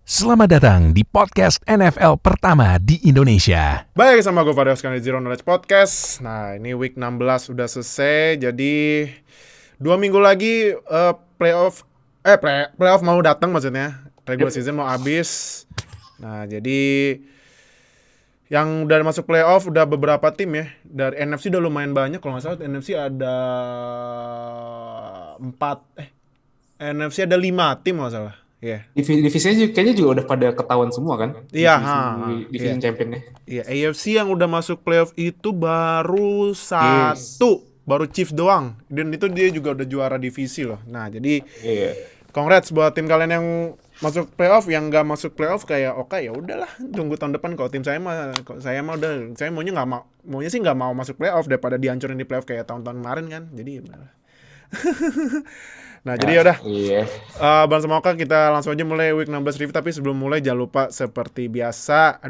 Selamat datang di podcast NFL pertama di Indonesia. Baik, sama gue Fadil sekarang di Zero Knowledge Podcast. Nah, ini week 16 udah selesai. Jadi 2 minggu lagi playoff mau datang maksudnya. Regular season mau habis. Nah, jadi yang udah masuk playoff udah beberapa tim ya. Dari NFC udah lumayan banyak. Kalau nggak salah NFC ada 5 tim nggak salah. Iya. Divisinya kayaknya juga udah pada ketahuan semua kan? Iya, Division championnya. Iya, AFC yang udah masuk playoff itu baru Yes. baru Chiefs doang. Dan itu dia juga udah juara divisi loh. Nah, jadi Iya. congrats buat tim kalian yang masuk playoff. Yang nggak masuk playoff kayak oke ya udahlah, tunggu tahun depan. Kalau tim saya mah udah, saya maunya sih nggak mau masuk playoff daripada dihancurin di playoff kayak tahun-tahun kemarin kan. Jadi nah, jadi yaudah. Iya. Bang sama Oka, kita langsung aja mulai week 16 review. Tapi sebelum mulai jangan lupa seperti biasa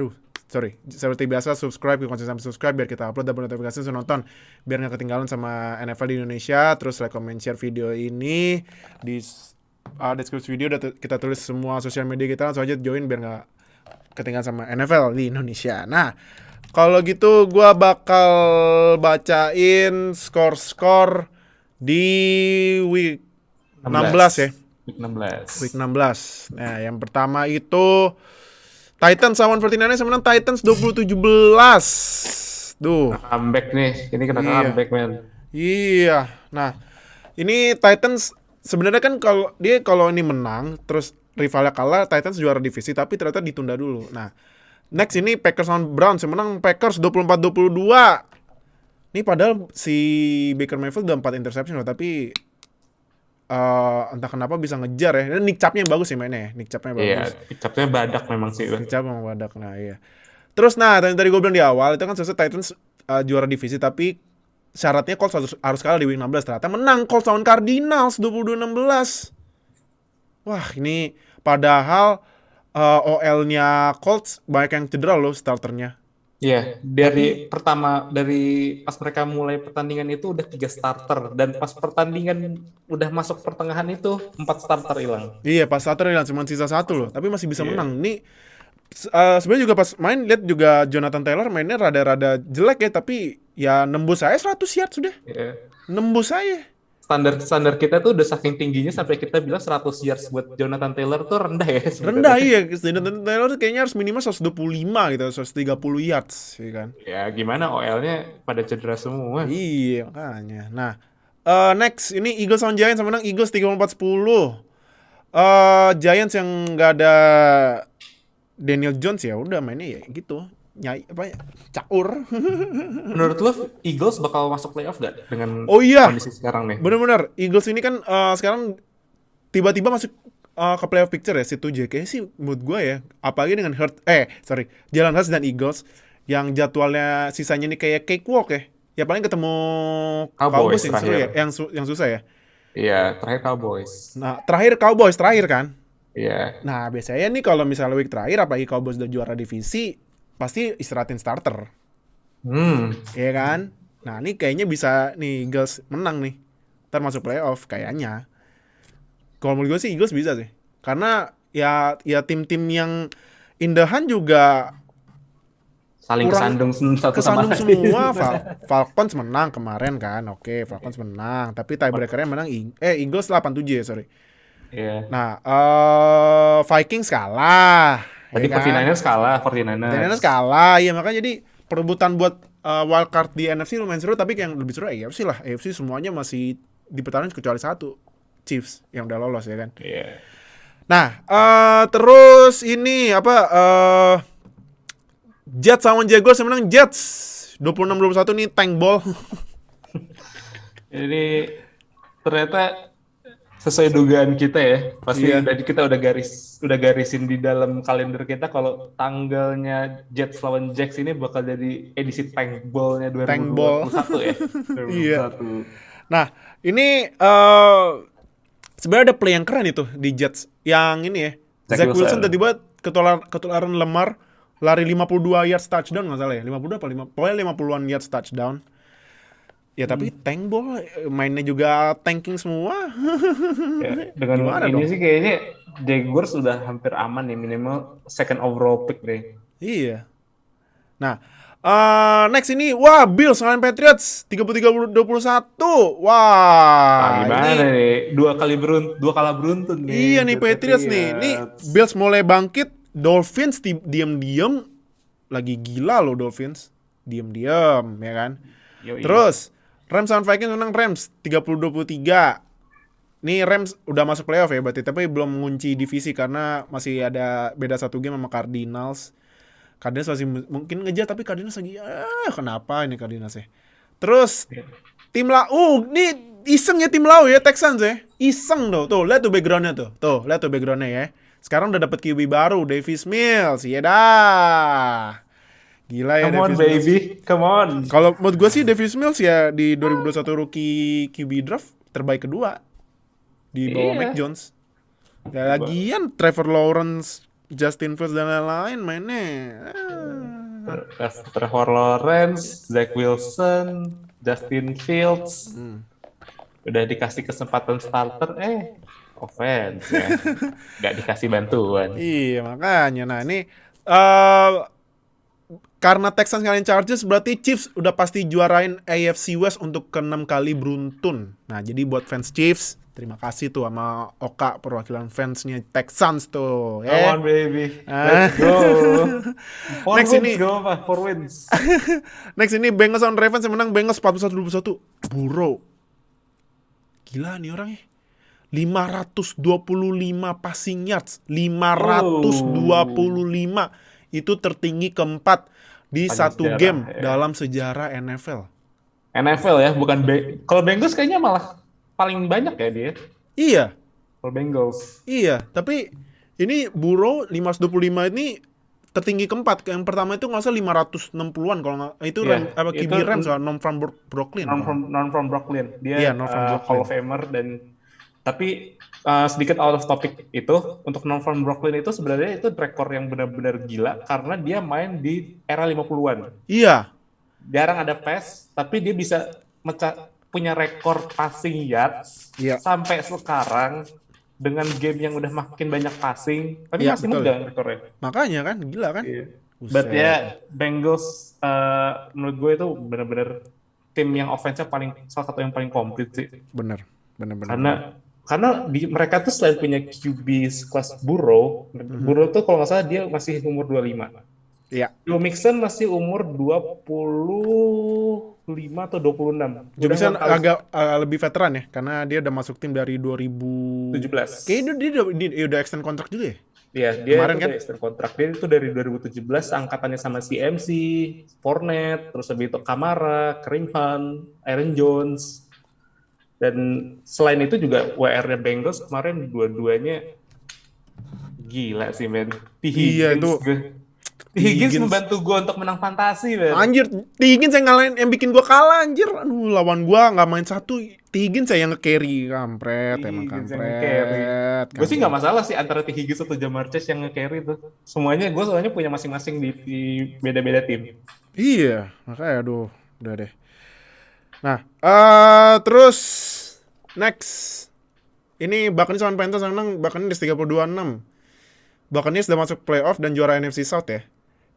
subscribe, konsisten subscribe biar kita upload dan notifikasi nonton biar nggak ketinggalan sama NFL di Indonesia. Terus like, comment, share video ini di deskripsi video udah kita tulis semua sosial media kita, langsung aja join biar nggak ketinggalan sama NFL di Indonesia. Nah, kalau gitu gua bakal bacain skor di week 16 ya. Week 16. Week 16. Nah, yang pertama itu Titans lawan 49ers, menang Titans 20-17. Duh. Comeback nih. Ini kena comeback, men. Iya. Nah, ini Titans sebenarnya kan kalau ini menang terus rivalnya kalah, Titans juara divisi tapi ternyata ditunda dulu. Nah, next ini Packers lawan Browns, menang Packers 24-22. Ini padahal si Baker Mayfield udah 4 interception loh, tapi entah kenapa bisa ngejar ya. Dan Nick Chubb-nya yang bagus sih mainnya ya. Nick Chubb-nya bagus. Iya, Chubb-nya badak memang sih. Nick Chubb memang badak. Nah, iya. Terus tadi gue bilang di awal itu kan selesai Titans juara divisi, tapi syaratnya Colts harus kalah di week 16. Ternyata menang Colts lawan Cardinals 22-16. Wah, ini padahal OL-nya Colts banyak yang cedera loh starternya. Iya, dari pas mereka mulai pertandingan itu udah 3 starter, dan pas pertandingan udah masuk pertengahan itu 4 starter hilang. Iya, pas starter hilang cuma sisa 1 loh, tapi masih bisa menang. Nih sebenarnya juga pas main lihat juga Jonathan Taylor mainnya rada-rada jelek ya, tapi ya nembus saya 100 yard sudah. Iya. Nembus saya. Standar kita tuh udah saking tingginya sampai kita bilang 100 yards buat Jonathan Taylor tuh rendah ya sebenarnya. Rendah iya, Jonathan Taylor kayaknya harus minimal 125 gitu, 130 yards ya kan. Ya gimana, OL-nya pada cedera semua. Iya, makanya. Nah, next ini Eagles lawan Giants, menang Eagles 34-10. Giants yang nggak ada Daniel Jones ya udah mainnya ya gitu. Caur. Menurut lo Eagles bakal masuk playoff gak dengan kondisi sekarang nih? Bener-bener Eagles ini kan sekarang tiba-tiba masuk ke playoff picture ya, situ aja kayaknya sih menurut gue ya. Apalagi dengan Jalen Hurts dan Eagles yang jadwalnya sisanya nih kayak cakewalk ya. Ya paling ketemu Cowboys yang seru ya, yang susah ya. Iya, terakhir Cowboys. Nah, Cowboys kan. Iya. Nah, biasanya nih kalau misalnya week terakhir apalagi Cowboys udah juara divisi, pasti istirahatin starter. Iya kan? Nah, ini kayaknya bisa nih Eagles menang nih. Ntar masuk playoff kayaknya. Kalau menurut gue sih Eagles bisa sih. Karena ya tim-tim yang indahan juga saling kesandung satu sama lain. Semua. Falcons menang kemarin kan. Oke, Falcons menang, tapi tiebreakernya menang Eagles 8-7 ya, sorry. Iya. Nah, Vikings kalah. Tadi 49ers kalah. Iya, makanya jadi perebutan buat wildcard di NFC lumayan seru, tapi yang lebih seru AFC lah. AFC semuanya masih dipertaruhkan kecuali satu, Chiefs yang udah lolos ya kan. Iya. Nah, terus ini Jets lawan Jaguars, menang Jets 26-21 nih tank ball. Ini ternyata sesuai dugaan kita ya. Pasti kita udah garisin di dalam kalender kita kalau tanggalnya Jets lawan Jags ini bakal jadi edisi tank ball-nya 2021 ya. 2021. Iya. Nah, ini sebenarnya ada play yang keren itu di Jets yang ini ya. Zach Wilson tiba-tiba ketularan Lamar, lari 52 yards touchdown nggak salah ya. 52 apa 5? Pokoknya 50-an yards touchdown. Ya tapi tank ball mainnya juga tanking semua. Ya, dengan Gimana ini dong? sih kayaknya Jaguars sudah hampir aman nih, minimal second overall pick deh. Iya. Nah, next ini, wah, Bills ngalahin Patriots 33-21. Nah, Wah, gimana ini nih? Dua kalah beruntun iya nih nih buat Patriots nih. Ini Patriots. Bills mulai bangkit, Dolphins diam-diam lagi gila loh Dolphins. Diam-diam, ya kan? Yoi. Terus Rams sama Vikings menang Rams 30-23. Nih Rams udah masuk playoff ya berarti, tapi belum mengunci divisi karena masih ada beda satu game sama Cardinals. Cardinals masih mungkin ngejar, tapi Cardinals lagi kenapa ini Cardinals ya. Terus tim lau nih iseng ya tim lau ya Texans ya. Iseng tuh lihat tuh backgroundnya tuh. Tuh, lihat tuh backgroundnya ya. Sekarang udah dapet QB baru, Davis Mills. Iya dah. Gila ya Come on Davis Mills. baby, come on. Kalau menurut gue sih Davis Mills ya di 2021 rookie QB draft terbaik kedua di bawah Iya. Mac Jones. Ya, lagian Trevor Lawrence, Justin Fields dan lain-lain mainnya. Trevor Lawrence, Zach Wilson, Justin Fields, udah dikasih kesempatan starter, offense ya, nggak dikasih bantuan. Iya makanya. Nah ini karena Texans ngalahin Chargers berarti Chiefs udah pasti juarain AFC West untuk ke-6 kali beruntun. Nah jadi buat fans Chiefs, terima kasih tuh sama Oka perwakilan fansnya Texans tuh. Come on baby, let's go. Four Next wins, ini. gak apa, 4 wins. Next ini Bengals on Ravens yang menang Bengals 41-21. Burrow. Gila nih orang ya. 525 passing yards. 525. Itu tertinggi keempat di Pada satu sejarah, game ya. dalam sejarah NFL. NFL ya, bukan kalau Bengals kayaknya malah paling banyak ya dia. Iya, Kalau Bengals. iya. Tapi ini Burrow 525 ini tertinggi keempat. Yang pertama itu nggak usah 560-an kalau nggak. Itu Iya, QB itu Rams lah, non from Brooklyn. non from Brooklyn. Dia Iya, non from Brooklyn. Hall of Famer tapi sedikit out of topic itu untuk non from Brooklyn itu sebenarnya itu rekor yang benar-benar gila karena dia main di era 50-an. Iya, Jarang ada pass, tapi dia bisa punya rekor passing yards Iya. sampai sekarang dengan game yang udah makin banyak passing, tapi Iya, masih betul. muda rekornya. makanya kan gila kan. Buset. But ya Bengals menurut gue itu benar-benar tim yang offense-nya salah satu yang paling komplit sih. Bener. Karena mereka tuh selain punya QB kelas Burrow, Burrow tuh kalau nggak salah dia masih umur 25. Iya. Joe Mixon masih umur 25 atau 26. Joe Mixon Udah agak lebih veteran ya, karena dia udah masuk tim dari 17. Kayaknya dia udah extend kontrak juga ya? Iya, dia Kemarin itu kan? udah extend kontrak. Dia itu dari 2017 angkatannya sama CMC, Fournette, terus habis itu Kamara, Kareem Hunt, Aaron Jones. Dan selain itu juga WR-nya Bengals kemarin dua-duanya gila sih, men. Iya, itu. Higgins membantu gue untuk menang fantasi, men. Anjir, T. Higgins yang bikin gua kalah anjir. Aduh, lawan gua nggak main satu. T. Higgins saya yang nge-carry. Kampret, emang Higgins yang kampret. nge-carry. Gue sih nggak masalah sih antara T. Higgins atau Ja'Marr Chase yang nge-carry tuh. Semuanya gue soalnya punya masing-masing di beda-beda tim. Iya, makanya aduh, udah deh. Nah, terus next. Ini Buccaneers sama Panthers menang Buccaneers 32-6. Buccaneers udah masuk playoff dan juara NFC South ya.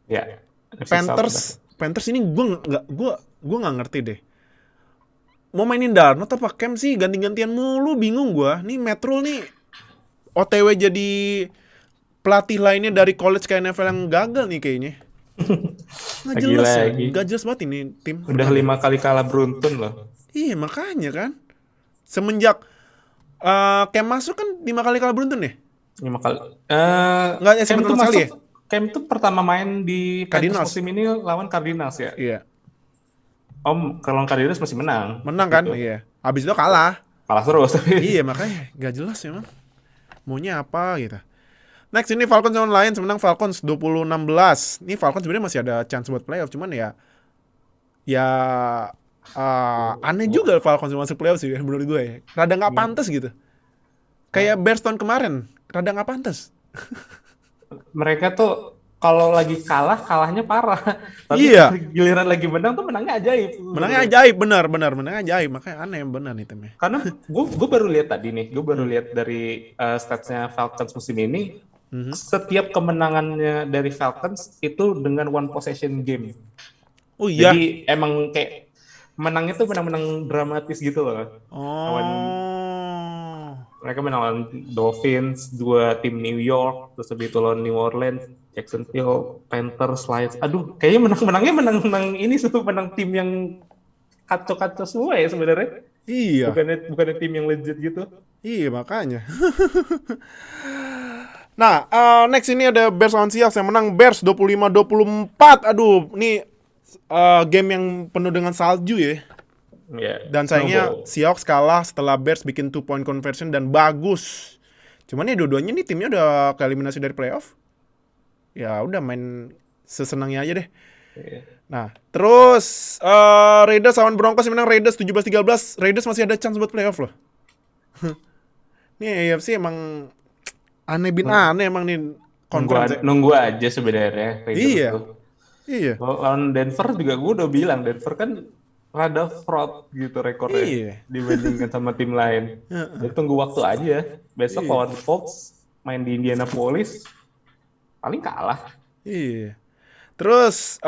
Ya. Panthers ini gue nggak ngerti deh. Mau mainin Darnold apa Cam sih, ganti-gantian mulu, bingung gue. Nih Matt Rule nih OTW jadi pelatih lainnya dari college ke NFL yang gagal nih kayaknya. Nggak jelas ya, nggak jelas banget ini tim. Udah 5 kali kalah beruntun loh. Iya makanya kan. Semenjak Cam masuk kan 5 kali kalah beruntun ya? 5 kali. Nggak, Cam tuh sekali masuk. ya? Cam tuh pertama main di Cardinals. musim ini lawan Cardinals ya. Iya. Kalau Cardinals masih menang. Menang kan? Gitu. Iya. Abis itu kalah. Kalah terus tapi. Iya makanya nggak jelas ya man. Maunya apa gitu. Next ini Falcons sama Lions menang Falcons 20-16. Ini Falcons sebenarnya masih ada chance buat playoff, cuman ya aneh juga Falcons masuk playoff sih menurut gue ya. Rada nggak pantas gitu. Kayak Bears tahun kemarin, rada nggak pantas. Mereka tuh kalau lagi kalahnya parah. Tapi Iya. giliran lagi menang tuh menangnya ajaib. Menangnya ajaib, benar, menangnya ajaib. Makanya aneh benar nih timnya. Karena gue baru lihat tadi nih, gue baru lihat dari statsnya Falcons musim ini, setiap kemenangannya dari Falcons itu dengan one possession game. Oh iya. Jadi emang kayak menangnya tuh menang-menang dramatis gitu loh. Lawan mereka menang lawan Dolphins, 2 tim New York, terus habis itu lawan New Orleans, Jacksonville, Panthers, Lions. Aduh, kayaknya menangnya menang ini menang tim yang kacau-kacau semua ya sebenarnya. Iya. Bukannya tim yang legit gitu. Iya, makanya. Nah, next ini ada Bears lawan Seahawks yang menang Bears 25-24. Aduh, ini game yang penuh dengan salju ya. Yeah. Dan sayangnya Seahawks kalah setelah Bears bikin 2-point conversion dan bagus. Cuman ya dua-duanya nih timnya udah keeliminasi dari playoff. Ya udah main sesenangnya aja deh. Yeah. Nah, terus Raiders lawan Broncos yang menang Raiders 17-13. Raiders masih ada chance buat playoff loh. Nih AFC emang aneh emang nih conference. Nunggu aja sebenarnya. Iya. Iya. Lawan Denver juga gue udah bilang Denver kan rada fraud gitu rekornya dibandingkan sama tim lain. Jadi tunggu waktu aja. Besok lawan Colts main di Indianapolis paling kalah. Iya. Terus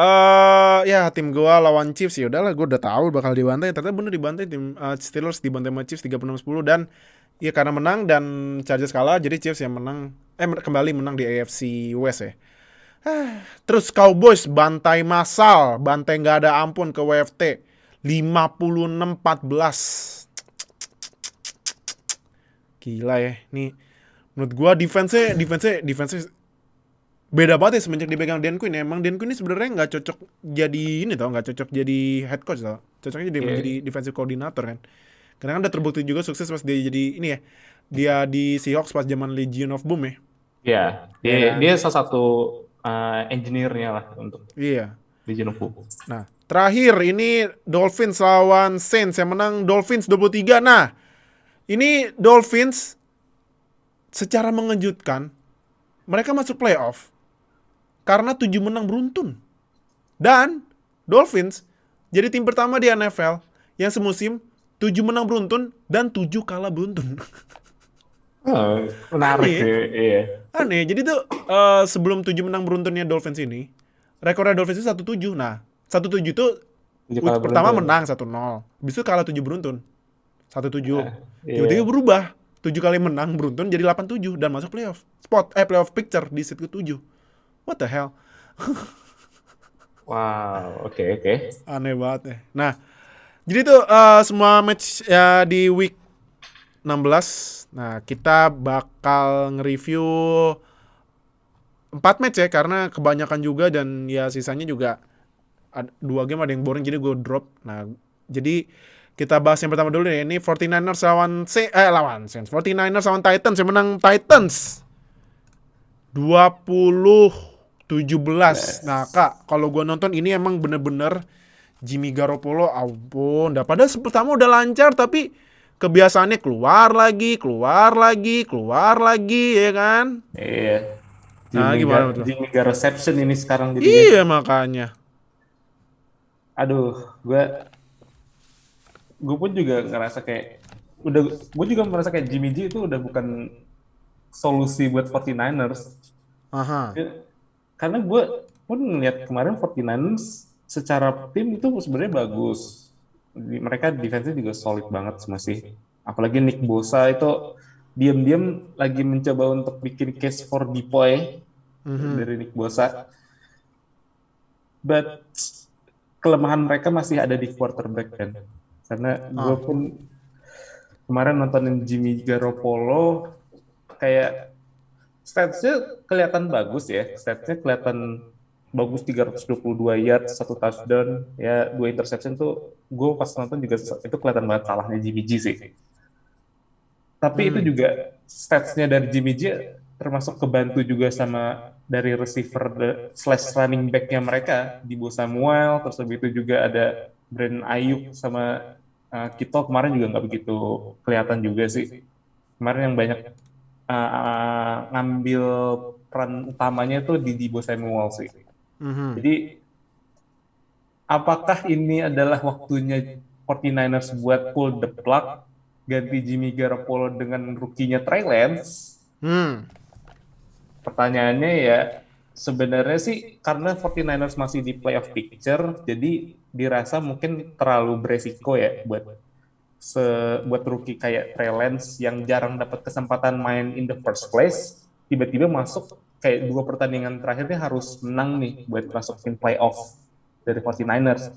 ya tim gua lawan Chiefs ya udahlah, gua udah tahu bakal dibantai. Ternyata bener dibantai tim Steelers dibantai sama Chiefs 36-10 dan ya karena menang dan Chargers kalah jadi Chiefs yang menang kembali menang di AFC West ya. Terus Cowboys bantai massal, bantai nggak ada ampun ke WFT 56-14. Gila ya, nih menurut gua defense-nya beda banget ya semenjak dipegang Dan Quinn ya. Emang Dan Quinn ini sebenarnya nggak cocok jadi nggak cocok jadi head coach tau. Cocoknya jadi defensive coordinator kan. Karena kan udah terbukti juga sukses pas dia jadi ini ya. Dia di Seahawks pas zaman Legion of Boom ya. Iya, dia salah satu engineer-nya lah untuk Legion of Boom. Nah, terakhir ini Dolphins lawan Saints yang menang Dolphins 23. Nah, ini Dolphins secara mengejutkan mereka masuk playoff karena 7 menang beruntun. Dan Dolphins jadi tim pertama di NFL yang semusim 7 menang beruntun dan 7 kalah beruntun. Menarik ya. Iya. Aneh. Jadi tuh sebelum 7 menang beruntunnya Dolphins ini, rekornya Dolphins itu 1-7. Nah, 1-7 itu pertama menang 1-0. Habis itu kalah 7 beruntun. 1-7. Tiba-tiba berubah. 7 kali menang beruntun jadi 8-7 dan masuk playoff. Playoff picture di seat ke-7. What the hell? Wow, oke. Aneh banget ya. Nah, jadi tuh semua match ya di week 16. Nah, kita bakal nge-review 4 match ya karena kebanyakan juga dan ya sisanya juga 2 game ada yang boring jadi gue drop. Nah, jadi kita bahas yang pertama dulu ya. Ini 49ers lawan Saints. 49ers lawan Titans yang menang Titans 20-17. Nah, Kak, kalau gue nonton ini emang bener-bener Jimmy Garoppolo ampun. Padahal pertama udah lancar tapi kebiasaannya keluar lagi ya kan? Iya. Nah, gimana tuh? Jimmy reception ini sekarang jadi. Iya, makanya. Aduh, gue pun juga ngerasa kayak gue juga merasa kayak Jimmy G itu udah bukan solusi buat 49ers. Aha. Karena gue pun ngeliat kemarin 49ers secara tim itu sebenarnya bagus. Mereka defense-nya juga solid banget masih. Apalagi Nick Bosa itu diam-diam lagi mencoba untuk bikin case for Depoy dari Nick Bosa. But kelemahan mereka masih ada di quarterback kan. Karena gue pun kemarin nontonin Jimmy Garoppolo kayak stats-nya kelihatan bagus ya. Stats-nya kelihatan bagus, 322 yards, 1 touchdown, ya 2 interception tuh gue pas nonton juga itu kelihatan banget salahnya Jimmy G sih. Tapi itu juga stats-nya dari Jimmy G termasuk kebantu juga sama dari receiver / running back-nya mereka, Deebo Samuel, terus habis itu juga ada Brandon Ayuk sama Kittle kemarin juga nggak begitu kelihatan juga sih. Kemarin yang banyak ngambil peran utamanya tuh di Deebo Samuel sih. Jadi apakah ini adalah waktunya 49ers buat pull the plug, ganti Jimmy Garoppolo dengan rookie-nya Trey Lance? Pertanyaannya ya, sebenarnya sih karena 49ers masih di playoff picture, jadi dirasa mungkin terlalu beresiko ya buat rookie kayak Trey Lance yang jarang dapat kesempatan main in the first place, tiba-tiba masuk kayak 2 pertandingan terakhirnya harus menang nih buat masukin playoff dari 49ers.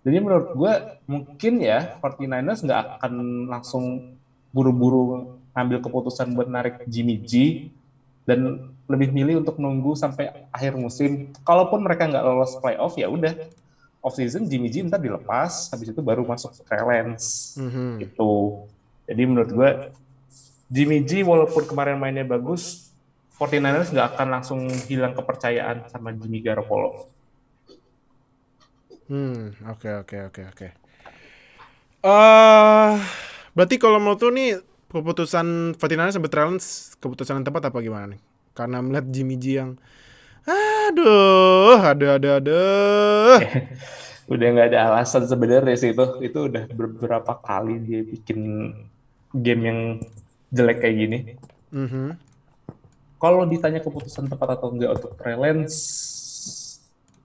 Jadi menurut gue mungkin ya 49ers nggak akan langsung buru-buru ambil keputusan buat narik Jimmy G dan lebih milih untuk nunggu sampai akhir musim. Kalaupun mereka nggak lolos playoff ya udah off season Jimmy G ntar dilepas, habis itu baru masuk Trey Lance gitu. Jadi menurut gue Jimmy G walaupun kemarin mainnya bagus, 49ers nggak akan langsung hilang kepercayaan sama Jimmy Garoppolo. Oke. Berarti kalau mau tuh nih keputusan 49ers sampai Trey Lance keputusan yang tepat apa gimana nih? Karena melihat Jimmy G yang aduh. Udah nggak ada alasan sebenarnya sih itu udah beberapa kali dia bikin game yang jelek kayak gini. Kalau ditanya keputusan tepat atau enggak untuk Trey Lance,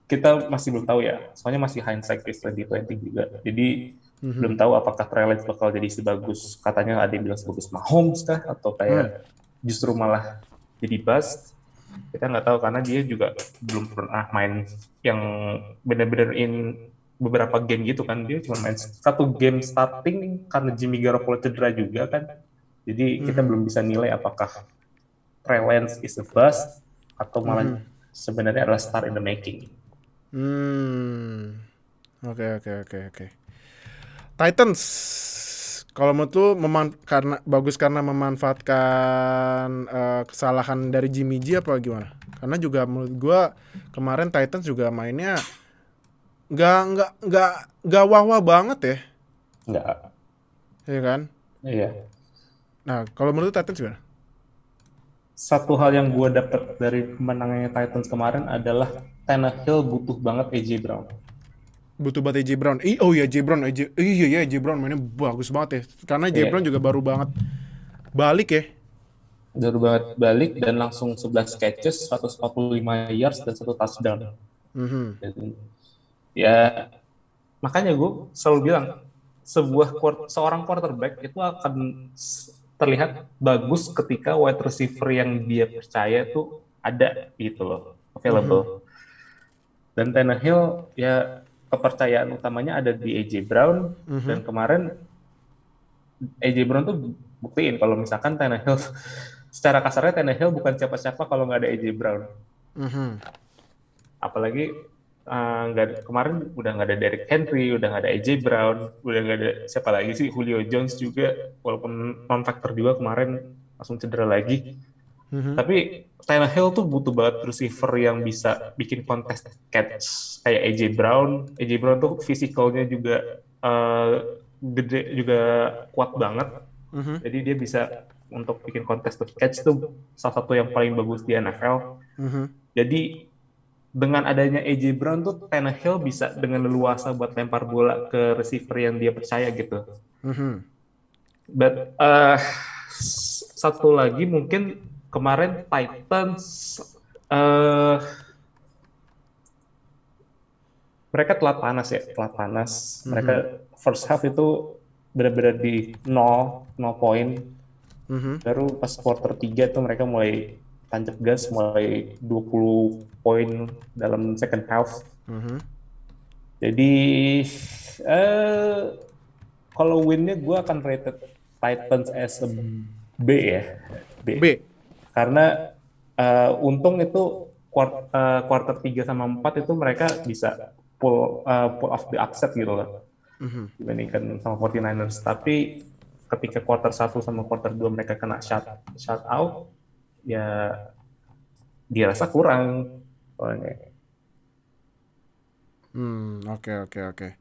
kita masih belum tahu ya. Soalnya masih hindsight is 2020 juga. Jadi belum tahu apakah Trey Lance bakal jadi sebagus katanya ada yang bilang sebagus Mahomes kah atau kayak justru malah jadi bust. Kita nggak tahu karena dia juga belum pernah main yang benar-benar in beberapa game gitu kan. Dia cuma main 1 game starting karena Jimmy Garoppolo cedera juga kan. Jadi kita belum bisa nilai apakah Trey Lance is the bust atau malah sebenarnya adalah star in the making. Oke. Titans kalau menurut lu karena memanfaatkan kesalahan dari Jimmy G apa gimana? Karena juga menurut gua kemarin Titans juga mainnya nggak wah-wah banget ya. Nggak. Iya kan? Iya. Nah, kalau menurut Titans gimana? Satu hal yang gue dapat dari kemenangannya Titans kemarin adalah Tannehill butuh banget AJ Brown. Butuh banget AJ Brown. AJ Brown mainnya bagus banget ya. Karena AJ Brown juga baru banget balik ya. Baru banget balik dan langsung 11 catches, 145 yards dan 1 touchdown. Dan, ya makanya gue selalu bilang seorang quarterback itu akan terlihat bagus ketika wide receiver yang dia percaya tuh ada gitu loh, available. Dan Tannehill ya kepercayaan utamanya ada di AJ Brown dan kemarin AJ Brown tuh buktiin kalau misalkan Tannehill secara kasarnya Tannehill bukan siapa-siapa kalau nggak ada AJ Brown. Apalagi kemarin udah nggak ada Derrick Henry, udah nggak ada AJ Brown, udah nggak ada siapa lagi sih, Julio Jones juga walaupun non factor juga kemarin langsung cedera lagi. Tapi Tannehill tuh butuh banget receiver yang bisa bikin contested catch kayak AJ Brown. AJ Brown tuh fisikalnya juga gede, juga kuat banget. Jadi dia bisa untuk bikin contested catch tuh salah satu yang paling bagus di NFL. Jadi dengan adanya AJ Brown tuh Tannehill bisa dengan leluasa buat lempar bola ke receiver yang dia percaya gitu. But satu lagi mungkin kemarin Titans mereka telat panas. Mereka first half itu benar-benar di 0 poin. Baru pas quarter 3 tuh mereka mulai tancap gas, mulai 20 poin dalam second half. Jadi kalau winnya gue akan rated Titans as a B ya. B. Karena untung itu quarter 3 sama 4 itu mereka bisa pull off the upset gitu loh. Dibandingkan sama 49ers. Tapi ketika quarter 1 sama quarter 2 mereka kena shut out, ya dirasa kurang soalnya. Oke.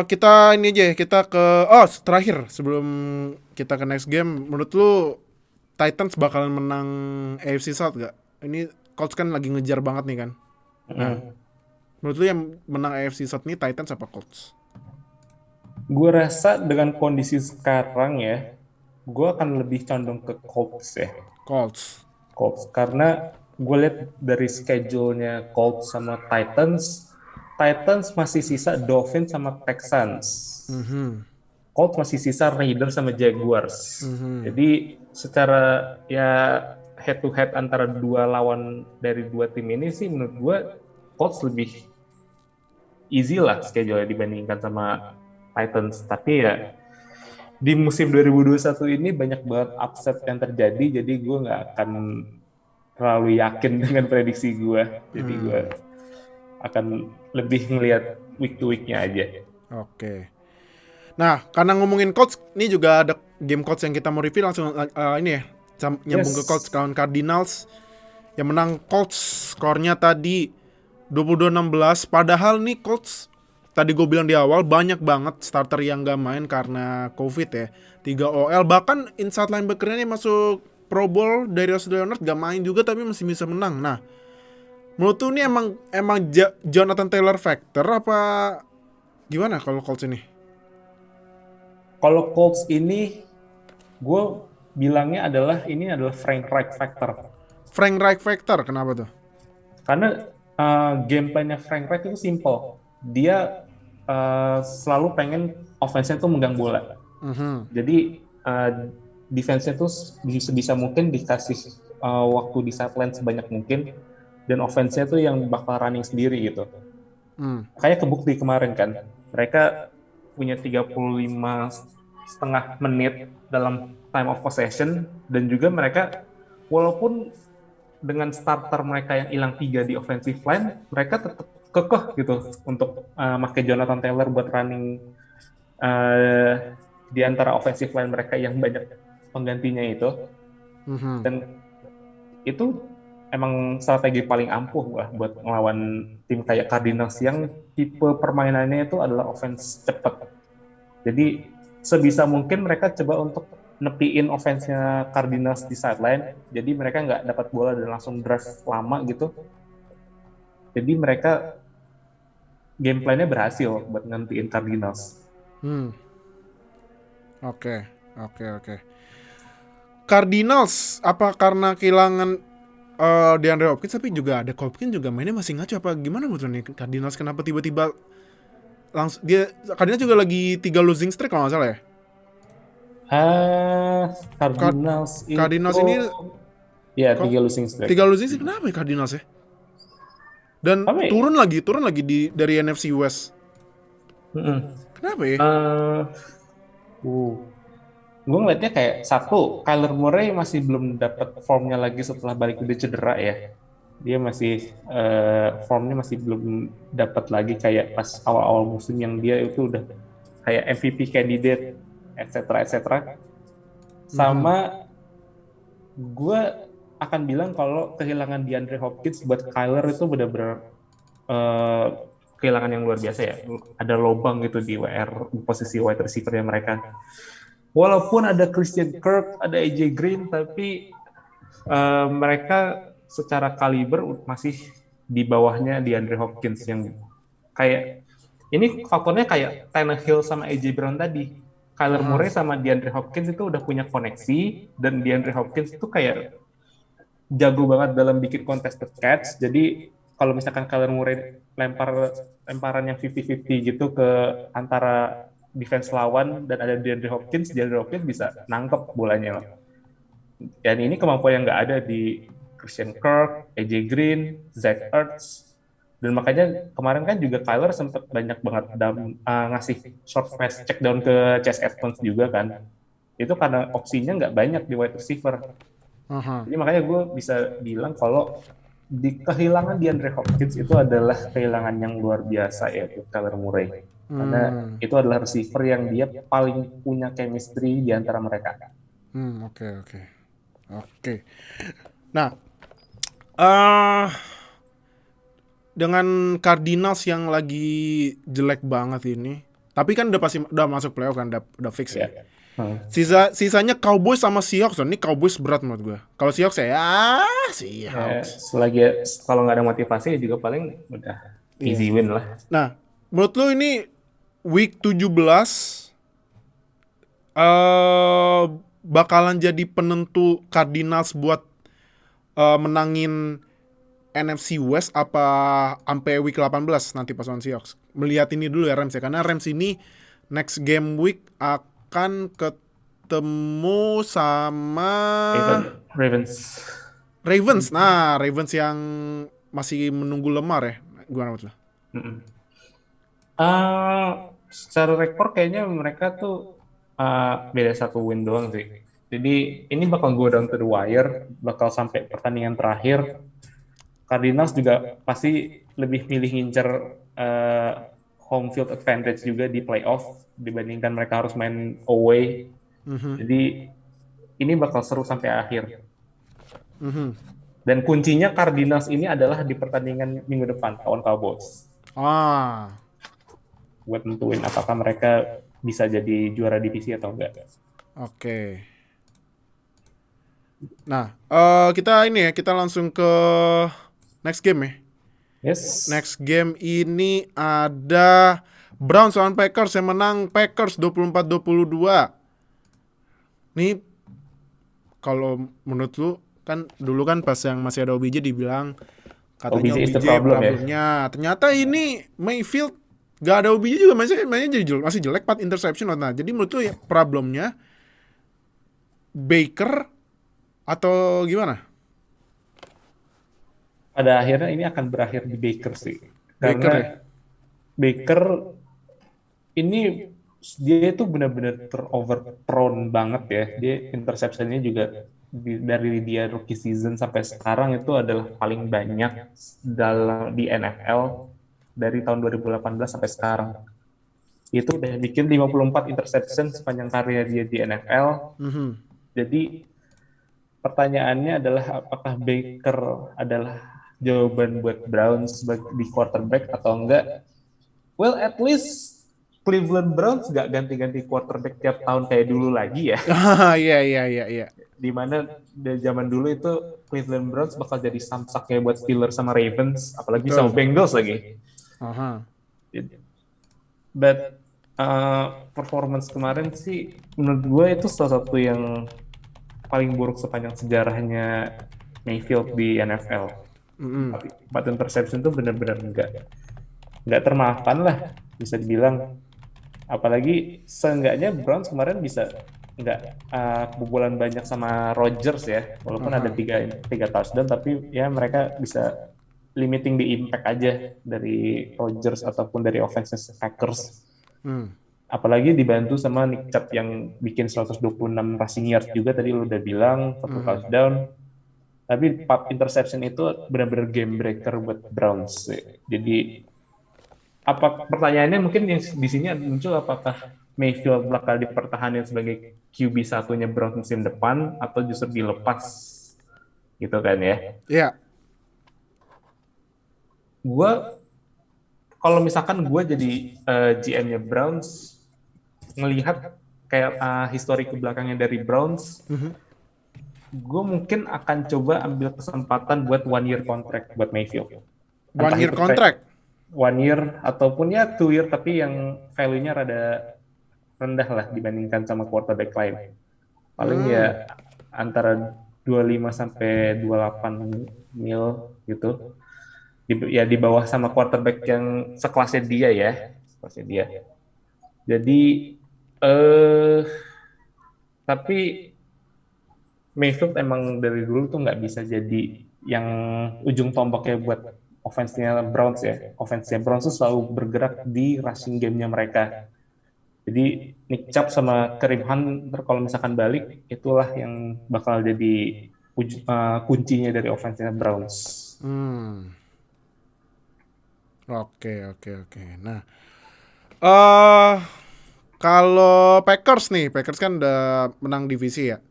Kita ini aja, kita ke terakhir sebelum kita ke next game. Menurut lu Titans bakalan menang AFC South gak? Ini Colts kan lagi ngejar banget nih kan. Nah, menurut lu yang menang AFC South nih Titans apa Colts? Gue rasa dengan kondisi sekarang ya, gue akan lebih condong ke Colts ya. Colts. Karena gue lihat dari schedule-nya Colts sama Titans masih sisa Dolphins sama Texans. Colts masih sisa Raiders sama Jaguars. Jadi secara ya head to head antara dua lawan dari dua tim ini sih menurut gue Colts lebih easy lah schedule-nya dibandingkan sama Titans. Tapi ya di musim 2021 ini banyak banget upset yang terjadi, jadi gue nggak akan terlalu yakin dengan prediksi gue. Jadi gue akan lebih ngelihat week to week-nya aja. Oke. Nah, karena ngomongin Colts, ini juga ada game Colts yang kita mau review langsung ini ya, nyambung ke Colts lawan Cardinals. Yang menang Colts, skornya tadi 22-16. Padahal nih Colts, tadi gue bilang di awal, banyak banget starter yang gak main karena COVID ya. 3 OL, bahkan inside linebacker-nya nih masuk Pro Bowl dari Leonard gak main juga tapi masih bisa menang. Nah, menurut tuh ini emang Jonathan Taylor factor apa gimana kalau Colts ini? Kalau Colts ini, gue bilangnya ini adalah Frank Reich factor. Frank Reich factor, kenapa tuh? Karena game plan-nya Frank Reich itu simple. Dia selalu pengen offense-nya tuh megang bola. Jadi defense-nya tuh bisa mungkin dikasih waktu di sideline sebanyak mungkin, dan offense-nya tuh yang bakal running sendiri gitu. Kayak kebukti kemarin kan, mereka punya 35,5 menit dalam time of possession, dan juga mereka walaupun dengan starter mereka yang hilang 3 di offensive line, mereka tetap kekeh gitu untuk pakai Jonathan Taylor buat running di antara offensive line mereka yang banyak penggantinya itu. Dan itu emang strategi paling ampuh lah buat ngelawan tim kayak Cardinals yang tipe permainannya itu adalah offense cepat. Jadi sebisa mungkin mereka coba untuk nepiin offense-nya Cardinals di sideline, jadi mereka nggak dapat bola dan langsung drive lama gitu. Jadi mereka game plan-nya berhasil buat ngantiin Cardinals. Oke. Cardinals apa karena kehilangan DeAndre Hopkins, tapi juga ada Hopkins juga mainnya masih ngaco apa gimana menurut nih Cardinals, kenapa tiba-tiba langsung Cardinals juga lagi 3 losing streak kalau nggak salah ya? Cardinals ini ya 3 losing streak. 3 losing streak, kenapa ya Cardinals ya? Dan turun lagi dari NFC West. Kenapa ya? Gue ngeliatnya kayak satu, Kyler Murray masih belum dapat formnya lagi setelah balik dari cedera ya. Dia masih formnya masih belum dapat lagi kayak pas awal-awal musim yang dia itu udah kayak MVP candidate, etc. Sama gue akan bilang kalau kehilangan DeAndre Hopkins buat Kyler itu benar-benar kehilangan yang luar biasa ya. Ada lobang gitu di posisi wide receiver yang mereka. Walaupun ada Christian Kirk, ada AJ Green, tapi mereka secara kaliber masih di bawahnya DeAndre Hopkins yang kayak ini faktornya kayak Tannehill sama AJ Brown tadi. Kyler Murray sama DeAndre Hopkins itu udah punya koneksi, dan DeAndre Hopkins itu kayak jago banget dalam bikin contested catch. Jadi kalau misalkan Kyler Murray lemparan yang 50-50 gitu ke antara defense lawan dan ada DeAndre Hopkins bisa nangkep bolanya. Dan ini kemampuan yang nggak ada di Christian Kirk, AJ Green, Zach Ertz, dan makanya kemarin kan juga Kyler sempat banyak banget ngasih short pass check down ke Chase Edmonds juga kan. Itu karena opsinya nggak banyak di wide receiver. Jadi makanya gue bisa bilang kalau di kehilangan DeAndre Hopkins itu adalah kehilangan yang luar biasa yaitu Kyler Murray. Karena itu adalah receiver yang dia paling punya chemistry di antara mereka. Oke. Nah, dengan Cardinals yang lagi jelek banget ini, tapi kan udah masuk playoff kan, udah fix ya. Sisanya Cowboys sama Seahawks. Ini Cowboys berat menurut gue. Kalau Seahawks Seahawks. Selagi kalau nggak ada motivasi juga paling udah easy win lah. Nah, menurut lu ini week 17 bakalan jadi penentu Cardinals buat menangin NFC West apa sampai week 18 nanti pas lawan Seahawks. Melihat ini dulu ya Rams ya, karena Rams ini next game week akan ketemu sama Ravens. Nah, Ravens yang masih menunggu lemar ya. Gimana menurut lo? Secara rekor kayaknya mereka tuh beda 1 win doang sih. Jadi ini bakal go down to the wire, bakal sampai pertandingan terakhir. Cardinals juga pasti lebih milih ngincer home field advantage juga di playoff dibandingkan mereka harus main away. Jadi ini bakal seru sampai akhir. Dan kuncinya Cardinals ini adalah di pertandingan minggu depan lawan Cowboys. Buat nentuin apakah mereka bisa jadi juara divisi atau enggak. Oke. Nah, kita langsung ke next game ya. Yes. Next game ini ada Browns lawan Packers yang menang Packers 24-22. Nih kalau menurut lu kan dulu kan pas yang masih ada OBJ dibilang katanya OBJ problemnya. Ternyata ini Mayfield gak ada OBJ juga mainnya jadi masih jelek 4 interception. Nah, jadi menurut lu ya problemnya Baker atau gimana? Pada akhirnya ini akan berakhir di Baker sih. Karena Baker ini dia itu benar-benar turnover prone banget ya. Dia interception-nya juga dari dia rookie season sampai sekarang itu adalah paling banyak di NFL dari tahun 2018 sampai sekarang. Itu udah bikin 54 interception sepanjang karir dia di NFL. Jadi pertanyaannya adalah apakah Baker adalah jawaban buat Browns di quarterback atau enggak? Well, at least Cleveland Browns nggak ganti-ganti quarterback tiap tahun kayak dulu lagi ya. Iya. Dimana dari zaman dulu itu Cleveland Browns bakal jadi samsaknya buat Steelers sama Ravens, apalagi sama Bengals lagi. But performance kemarin sih menurut gue itu salah satu yang paling buruk sepanjang sejarahnya Mayfield di NFL. 4 interception itu benar-benar nggak termaafkan lah bisa dibilang. Apalagi seenggaknya Browns kemarin bisa nggak kebobolan banyak sama Rodgers ya, walaupun ada tiga touchdown, tapi ya mereka bisa limiting the impact aja dari Rodgers ataupun dari offense Packers. Apalagi dibantu sama Nick Chubb yang bikin 126 rushing yards juga tadi lu udah bilang, 1 touchdown. Tapi 4 interception itu benar-benar game breaker buat Browns. Jadi pertanyaannya mungkin yang di sini muncul, apakah Mayfield bakal dipertahankan sebagai QB satunya Browns musim depan atau justru dilepas gitu kan ya? Iya. Kalau misalkan gue jadi GM-nya Browns, ngelihat kayak histori ke belakangnya dari Browns, gue mungkin akan coba ambil kesempatan buat 1 year contract buat Mayfield. 1 year contract? 1 year ataupun ya 2 year, tapi yang value-nya rada rendah lah dibandingkan sama quarterback lain. Paling ya antara 25 sampai 28 mil gitu. Di bawah sama quarterback yang sekelasnya dia. Jadi tapi Mayfield emang dari dulu tuh nggak bisa jadi yang ujung tombaknya buat offense-nya Browns ya. Offense-nya Browns tuh selalu bergerak di rushing game-nya mereka. Jadi Nick Chubb sama Kareem Hunt kalau misalkan balik, itulah yang bakal jadi kuncinya dari offense-nya Browns. Oke. Nah, kalau Packers kan udah menang divisi ya.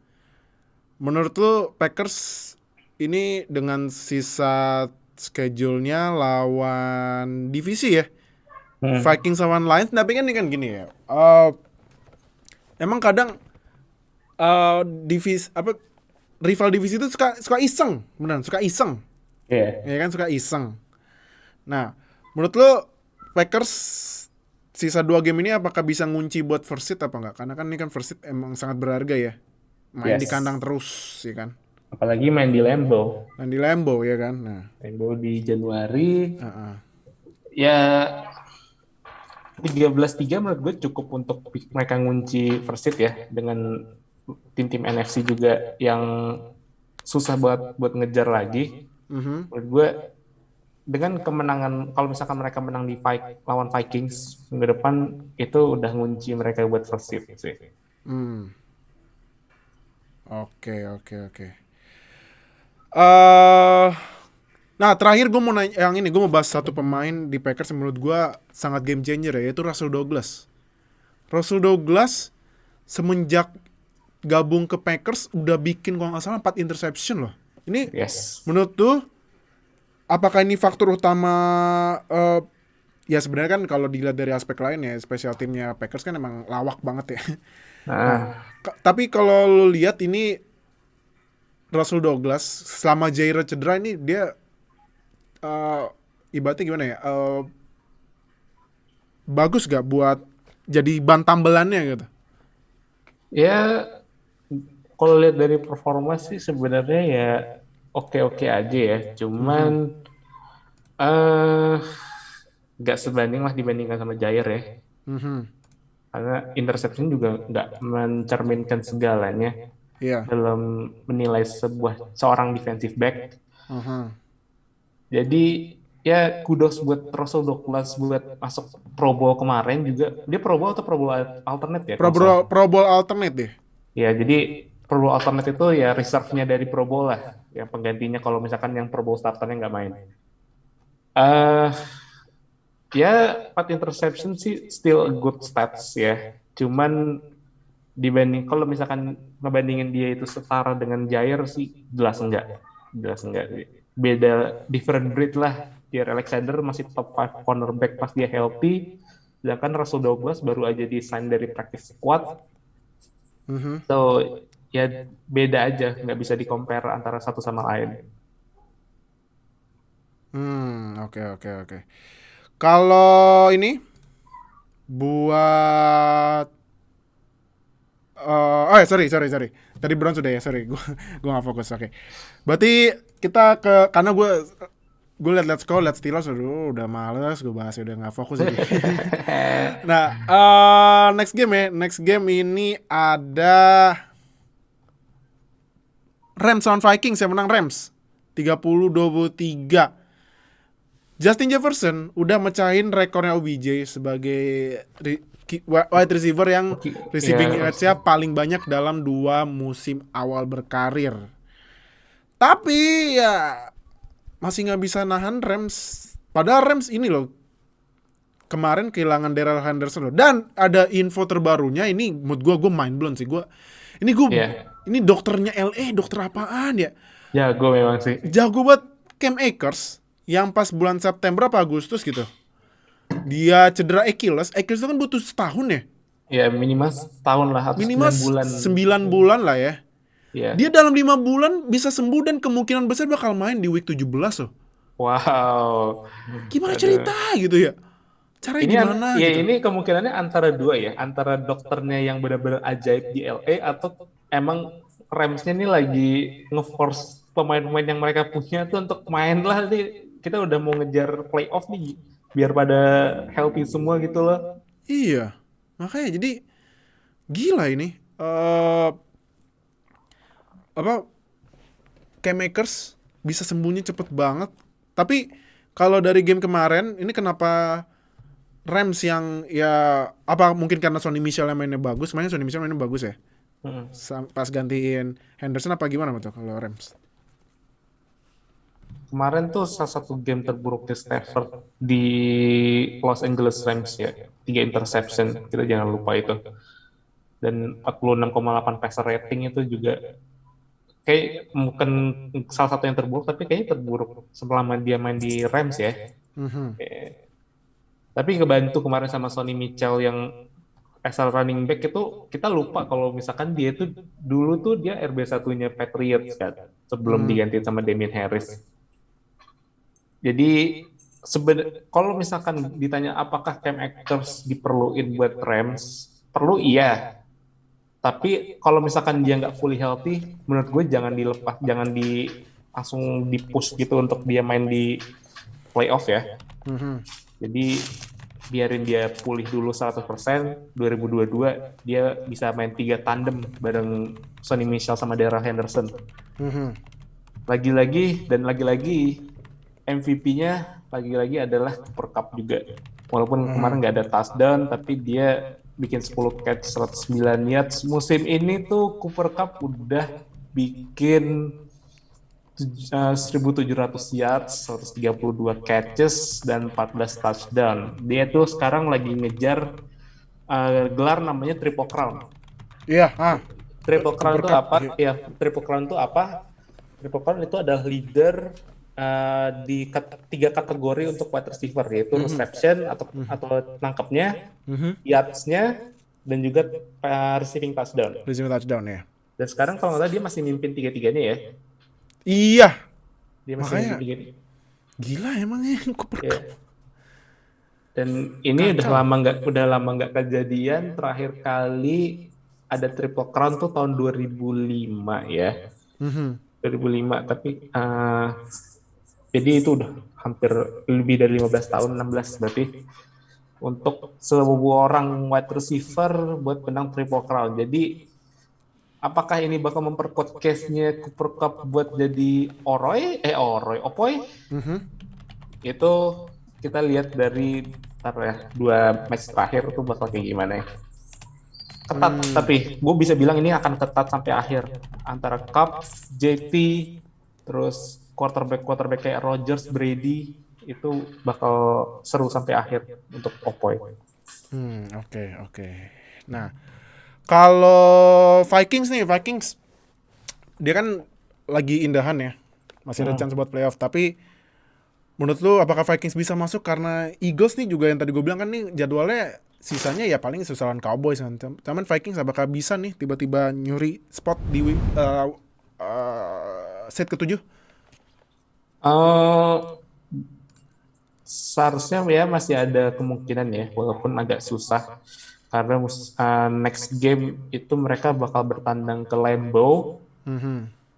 Menurut lu Packers ini dengan sisa schedule-nya lawan divisi ya, Vikings lawan Lions, tapi kan ini kan gini ya. Emang kadang divisi apa rival divisi itu suka iseng, beneran suka iseng. Iya. Ya kan suka iseng. Nah, menurut lo Packers sisa 2 game ini apakah bisa ngunci buat first seed apa enggak? Karena kan ini kan first seed emang sangat berharga ya. Main di Yes. kandang terus ya kan. Apalagi main di Lambeau. Dan di Lambeau ya kan. Nah, Lambeau di Januari. heeh. Ya 13-3 menurut gue cukup untuk mereka ngunci first seed ya, dengan tim-tim NFC juga yang susah buat ngejar lagi. Menurut gue dengan kemenangan, kalau misalkan mereka menang di lawan Vikings minggu depan, itu udah ngunci mereka buat first seed sih. Oke. Nah terakhir gue mau nanya yang ini, gue mau bahas satu pemain di Packers yang menurut gue sangat game changer ya, yaitu Russell Douglas. Russell Douglas semenjak gabung ke Packers udah bikin kalau nggak salah 4 interception loh. Ini Yes. menurut tuh apakah ini faktor utama? Ya sebenarnya kan kalau dilihat dari aspek lain ya, special timnya Packers kan emang lawak banget ya. Nah, Tapi kalau lu lihat ini Russell Douglas selama Jair cedera ini dia ibaratnya gimana ya? Bagus gak buat jadi ban tambelannya gitu? ya kalau lihat dari performa sih sebenarnya ya oke-oke aja ya. Cuman nggak sebanding lah dibandingkan sama Jair ya. Karena interception juga nggak mencerminkan segalanya Iya. dalam menilai seorang defensive back. Jadi ya kudos buat Russell Douglas buat masuk Pro Bowl kemarin juga. Dia Pro Bowl atau Pro Bowl alternate ya? Pro Bowl alternate deh. Ya, jadi Pro Bowl alternate itu ya reserve-nya dari Pro Bowl lah. Yang penggantinya kalau misalkan yang Pro Bowl starternya nggak main. Ya 4 interception sih still a good stats ya. Cuman kalau misalkan ngebandingin dia itu setara dengan Jair sih jelas enggak. Beda, different breed lah. Jair Alexander masih top 5 cornerback pas dia healthy, sedangkan Russell Douglas baru aja di-sign dari practice squad. So ya beda aja, nggak bisa di-compare antara satu sama lain. Oke. Kalau ini buat sorry. Tadi Brown sudah ya, sorry. Gue nggak fokus. Oke. Berarti kita karena gue liat Steelers udah males gue bahas, udah nggak fokus jadi. Nah, next game ini ada Rams lawan Vikings yang menang Rams 30-23. Justin Jefferson udah mecahin rekornya OBJ sebagai wide receiver yang receiving yards-nya paling banyak dalam 2 musim awal berkarir. Tapi ya masih nggak bisa nahan Rams. Padahal Rams ini loh kemarin kehilangan Darrell Henderson loh. Dan ada info terbarunya ini, menurut gue mind blown sih. Ini dokternya LA, dokter apaan ya? Ya, gue memang sih. Jago buat Cam Akers yang pas bulan September apa Agustus gitu. Dia cedera Achilles itu kan butuh setahun ya? Ya minimal setahun lah, atau minimal 9 bulan lah ya. Yeah. Dia dalam 5 bulan bisa sembuh dan kemungkinan besar bakal main di week 17 loh. Wow. Gimana cerita gitu ya? Caranya ini gimana ya gitu? Ini kemungkinannya antara dua ya, antara dokternya yang benar-benar ajaib di LA atau emang Ramsnya ini lagi nge-force pemain-pemain yang mereka punya tuh untuk main lah nih. Kita udah mau ngejar playoff nih biar pada healthy semua gitu loh. Iya. Makanya jadi gila ini. Cam Akers bisa sembuhnya cepet banget. Tapi kalau dari game kemarin ini kenapa Rams yang ya apa mungkin karena Sonny Michel yang mainnya bagus, Sonny Michel mainnya bagus ya. Pas gantiin Henderson apa gimana tuh kalau Rams? Kemarin tuh salah satu game terburuknya Stafford di Los Angeles Rams ya. 3 interception, kita jangan lupa itu. Dan 46,8 passer rating itu juga kayak bukan salah satu yang terburuk, tapi kayaknya terburuk selama dia main di Rams ya. Tapi kebantu kemarin sama Sonny Michel yang asal running back itu kita lupa kalau misalkan dia itu dulu tuh dia RB1-nya Patriots kan sebelum diganti sama Damien Harris. Jadi kalau misalkan ditanya apakah Cam Akers diperluin buat Rams, perlu iya. Tapi kalau misalkan dia nggak fully healthy, menurut gue jangan dilepas, jangan langsung di push gitu untuk dia main di playoff ya. Jadi biarin dia pulih dulu 100%, 2022 dia bisa main 3 tandem bareng Sonny Michel sama Darrell Henderson. Lagi-lagi MVP-nya lagi-lagi adalah Cooper Kupp juga. Walaupun kemarin nggak ada touchdown, tapi dia bikin 10 catch 109 yards. Musim ini tuh Cooper Kupp udah bikin 1.700 yards, 132 catches, dan 14 touchdown. Dia tuh sekarang lagi ngejar gelar namanya Triple Crown. Iya, Triple Crown itu apa? Ya, Triple Crown itu apa? Triple Crown itu adalah leader di 3 kategori untuk wide receiver, yaitu reception atau nangkepnya, yards-nya, dan juga receiving touchdown. Receiving touchdown ya. Dan sekarang kalau nggak salah dia masih mimpin 3-3-nya ya. Iya. Dia masih Makanya mimpin 3-3. Gila emangnya Cooper Kupp. Dan ini udah lama nggak kejadian. Terakhir kali ada Triple Crown tuh tahun 2005 ya. 2005, tapi jadi itu udah hampir lebih dari 15 tahun, 16 berarti untuk sebuah orang wide receiver buat menang Triple Crown. Jadi apakah ini bakal memperkuat case-nya Cooper Kupp buat jadi Opoy? Itu kita lihat dari 2 match terakhir itu bakal kayak gimana ya. Ketat, tapi gue bisa bilang ini akan ketat sampai akhir antara Kupp, JT, terus quarterback kayak Rodgers, Brady, itu bakal seru sampai akhir untuk Opoy. Oke. Nah, kalau Vikings dia kan lagi indahan ya, masih ada chance buat playoff. Tapi menurut lu apakah Vikings bisa masuk? Karena Eagles nih juga yang tadi gue bilang kan nih jadwalnya sisanya ya paling susulan Cowboys kan. Cuman Vikings apakah bisa nih tiba-tiba nyuri spot di set ke-7? Seharusnya ya masih ada kemungkinan ya, walaupun agak susah karena next game itu mereka bakal bertandang ke Lambeau,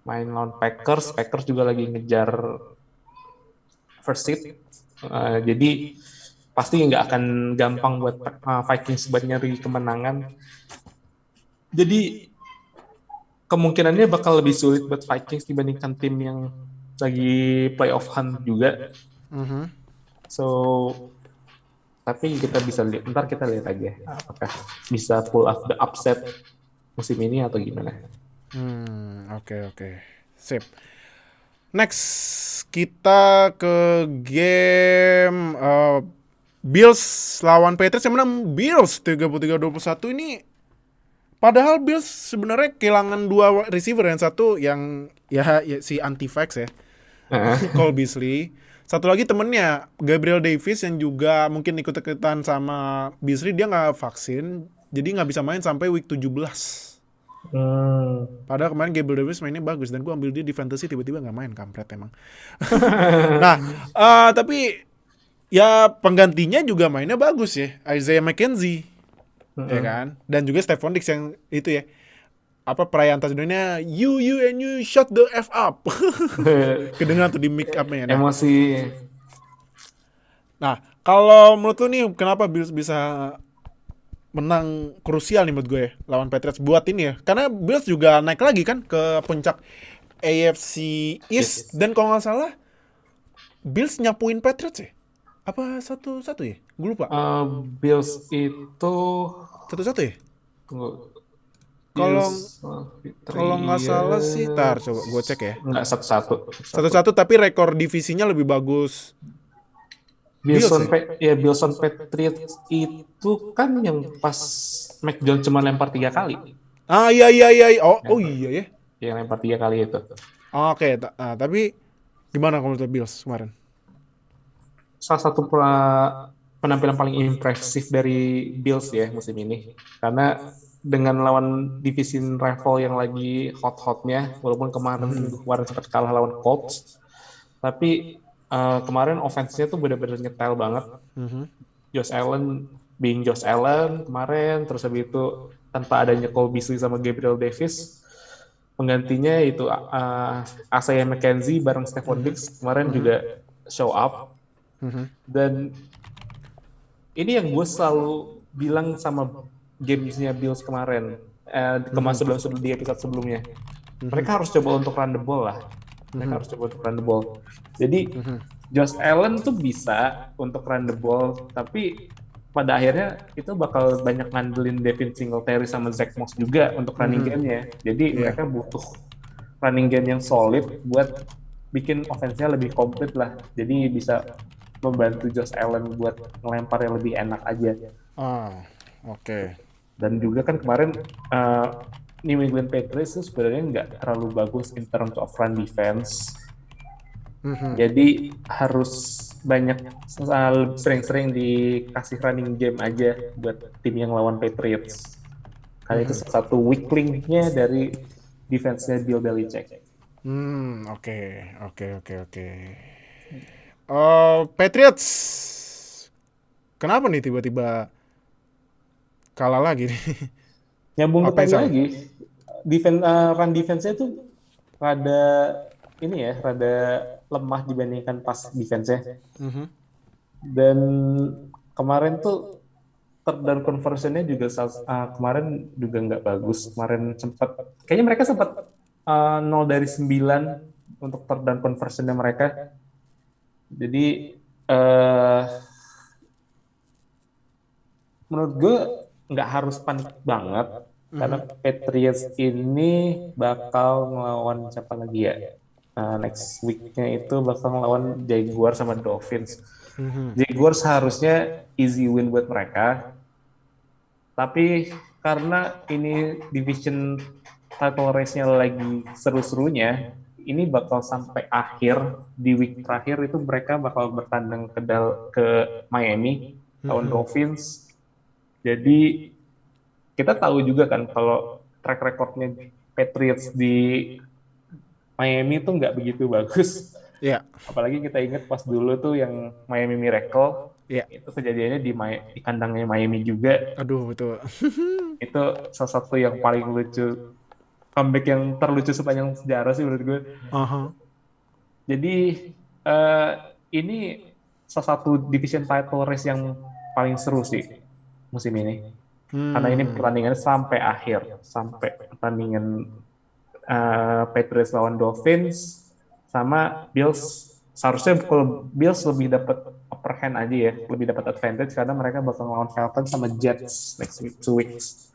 main lawan Packers juga lagi ngejar first seed, jadi pasti nggak akan gampang buat Vikings buat nyari kemenangan. Jadi kemungkinannya bakal lebih sulit buat Vikings dibandingkan tim yang lagi playoff hunt juga. So, tapi kita bisa lihat, ntar kita lihat aja apakah bisa pull off the upset musim ini atau gimana. Oke. Sip. Next, kita ke game Bills lawan Patriots yang menang Bills 33-21 ini. Padahal Bills sebenarnya kehilangan 2 receiver, yang satu yang ya si anti-vax ya. Cole Beasley. Satu lagi temennya Gabriel Davis yang juga mungkin ikut-ikutan sama Beasley, dia nggak vaksin, jadi nggak bisa main sampai week 17. Padahal kemarin Gabriel Davis mainnya bagus dan gue ambil dia di fantasy, tiba-tiba nggak main, kampret emang. Nah, tapi ya penggantinya juga mainnya bagus ya, Isaiah McKenzie, ya kan, dan juga Stephon Diggs yang itu ya. Perayaan touchdown-nya you shut the F up. Kedengeran tuh di mic up-nya. Emosi. Nah, kalau menurut lu nih kenapa Bills bisa menang krusial nih menurut gue lawan Patriots buat ini ya? Karena Bills juga naik lagi kan ke puncak AFC East. Dan kalau nggak salah Bills nyapuin Patriots ya? Apa satu-satu ya? Gue lupa. Bills itu satu-satu ya? Tunggu. Kalau nggak salah sih, coba gue cek ya. Nggak Satu-satu, tapi rekor divisinya lebih bagus. Bills on Patriots itu kan yang pas Mac Jones cuma lempar 3 kali. Iya. Oh iya ya. Yang lempar 3 kali itu. Oke. Tapi gimana kalau menurut Bills kemarin? Salah satu penampilan paling impresif dari Bills ya musim ini. Karena dengan lawan divisi rival yang lagi hot-hotnya, walaupun kemarin sempat kalah lawan Colts, tapi kemarin offense-nya tuh benar-benar nyetel banget. Josh Allen being Josh Allen kemarin, terus habis itu tanpa adanya Cole Beasley sama Gabriel Davis, penggantinya itu Isaiah McKenzie bareng Stephon Diggs kemarin juga show up. Dan ini yang gue selalu bilang sama gamesnya Bills kemarin, sebelum di episode sebelumnya, mereka harus coba untuk run the ball lah. Jadi Josh Allen tuh bisa untuk run the ball, tapi pada akhirnya itu bakal banyak ngandelin Devin Singletary sama Zach Moss juga untuk running game-nya. Jadi mereka butuh running game yang solid buat bikin offense-nya lebih komplit lah. Jadi bisa membantu Josh Allen buat ngelempar yang lebih enak aja. Oke. Dan juga kan kemarin New England Patriots itu sebenarnya nggak terlalu bagus in terms of run defense. Jadi harus banyak sering-sering dikasih running game aja buat tim yang lawan Patriots. Karena itu salah satu weak link-nya dari defense-nya Bill Belichick. Oke. Patriots, kenapa nih tiba-tiba kalah lagi nih? Nyambung ke tadi lagi, run defense-nya tuh rada lemah dibandingkan pas defense-nya. Dan kemarin tuh third down conversion-nya juga kemarin juga nggak bagus. Kemarin kayaknya mereka sempat 0 dari 9 untuk third down conversion-nya mereka. Jadi menurut gue nggak harus panik banget, karena Patriots ini bakal ngelawan siapa lagi ya? Next week-nya itu bakal ngelawan Jaguars sama Dolphins. Jaguars harusnya easy win buat mereka, tapi karena ini division title race-nya lagi seru-serunya, ini bakal sampai akhir, di week terakhir itu mereka bakal bertandang ke Miami lawan Dolphins. Jadi kita tahu juga kan kalau track record-nya Patriots di Miami tuh nggak begitu bagus. Apalagi kita ingat pas dulu tuh yang Miami Miracle, itu kejadiannya di kandangnya Miami juga. Aduh, betul. Itu salah satu yang paling lucu, comeback yang terlucu sepanjang sejarah sih menurut gue. Jadi ini salah satu division title race yang paling seru sih musim ini. Karena ini pertandingannya sampai akhir, sampai pertandingan Patriots lawan Dolphins sama Bills. Seharusnya kalau Bills lebih dapat upper hand aja ya, lebih dapat advantage karena mereka bakal lawan Falcons sama Jets next week 2 weeks.